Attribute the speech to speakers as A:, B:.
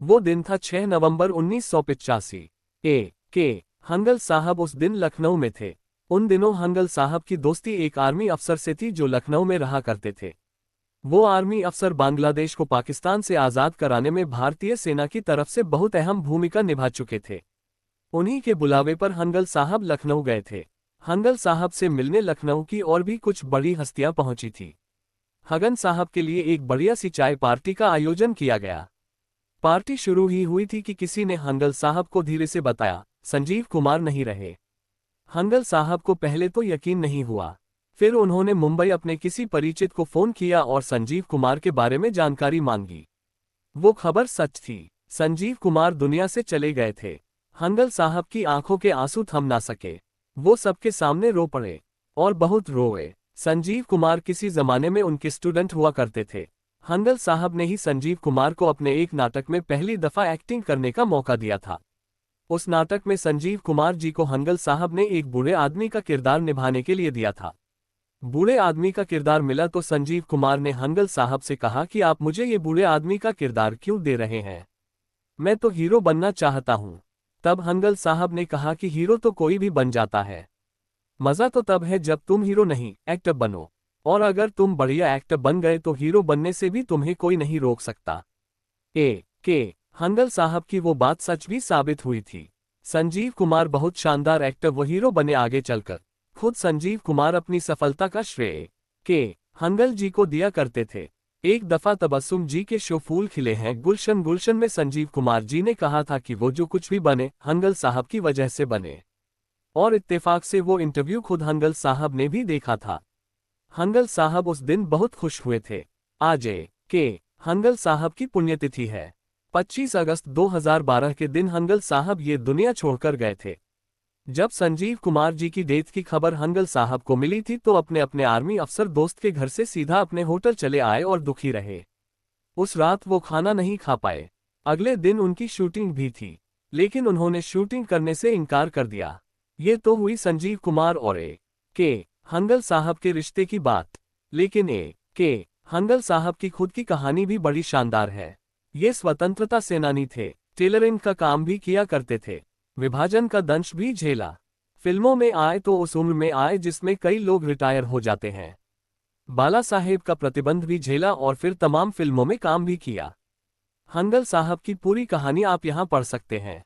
A: वो दिन था 6 नवंबर 1985। के हंगल साहब उस दिन लखनऊ में थे। उन दिनों हंगल साहब की दोस्ती एक आर्मी अफसर से थी जो लखनऊ में रहा करते थे। वो आर्मी अफसर बांग्लादेश को पाकिस्तान से आज़ाद कराने में भारतीय सेना की तरफ से बहुत अहम भूमिका निभा चुके थे। उन्हीं के बुलावे पर हंगल साहब लखनऊ गए थे। हंगल साहब से मिलने लखनऊ की और भी कुछ बड़ी हस्तियां पहुंची थी। हगन साहब के लिए एक बढ़िया सी चाय पार्टी का आयोजन किया गया। पार्टी शुरू ही हुई थी कि किसी ने हंगल साहब को धीरे से बताया, संजीव कुमार नहीं रहे। हंगल साहब को पहले तो यकीन नहीं हुआ। फिर उन्होंने मुंबई अपने किसी परिचित को फोन किया और संजीव कुमार के बारे में जानकारी मांगी। वो खबर सच थी। संजीव कुमार दुनिया से चले गए थे। हंगल साहब की आंखों के आंसू थम ना सके। वो सबके सामने रो पड़े और बहुत रोए। संजीव कुमार किसी जमाने में उनके स्टूडेंट हुआ करते थे। हंगल साहब ने ही संजीव कुमार को अपने एक नाटक में पहली दफा एक्टिंग करने का मौका दिया था। उस नाटक में संजीव कुमार जी को हंगल साहब ने एक बूढ़े आदमी का किरदार निभाने के लिए दिया था। बूढ़े आदमी का किरदार मिला तो संजीव कुमार ने हंगल साहब से कहा कि आप मुझे ये बूढ़े आदमी का किरदार क्यों दे रहे हैं, मैं तो हीरो बनना चाहता हूं। तब हंगल साहब ने कहा कि हीरो तो कोई भी बन जाता है, मजा तो तब है जब तुम हीरो नहीं एक्टर बनो, और अगर तुम बढ़िया एक्टर बन गए तो हीरो बनने से भी तुम्हें कोई नहीं रोक सकता। के हंगल साहब की वो बात सच भी साबित हुई थी। संजीव कुमार बहुत शानदार एक्टर व हीरो बने आगे चलकर। खुद संजीव कुमार अपनी सफलता का श्रेय के हंगल जी को दिया करते थे। एक दफा तबस्सुम जी के शो फूल खिले हैं गुलशन गुलशन में संजीव कुमार जी ने कहा था कि वो जो कुछ भी बने हंगल साहब की वजह से बने, और इत्तेफाक से वो इंटरव्यू खुद हंगल साहब ने भी देखा था। हंगल साहब उस दिन बहुत खुश हुए थे। आज के हंगल साहब की पुण्यतिथि है। 25 अगस्त 2012 के दिन हंगल साहब ये दुनिया छोड़कर गए थे। जब संजीव कुमार जी की डेथ की खबर हंगल साहब को मिली थी तो अपने अपने आर्मी अफसर दोस्त के घर से सीधा अपने होटल चले आए और दुखी रहे। उस रात वो खाना नहीं खा पाए। अगले दिन उनकी शूटिंग भी थी, लेकिन उन्होंने शूटिंग करने से इनकार कर दिया। ये तो हुई संजीव कुमार और के हंगल साहब के रिश्ते की बात। लेकिन के हंगल साहब की खुद की कहानी भी बड़ी शानदार है। ये स्वतंत्रता सेनानी थे, टेलरिंग का काम भी किया करते थे, विभाजन का दंश भी झेला। फिल्मों में आए तो उस उम्र में आए जिसमें कई लोग रिटायर हो जाते हैं। बाला साहेब का प्रतिबंध भी झेला और फिर तमाम फिल्मों में काम भी किया। हंगल साहब की पूरी कहानी आप यहाँ पढ़ सकते हैं।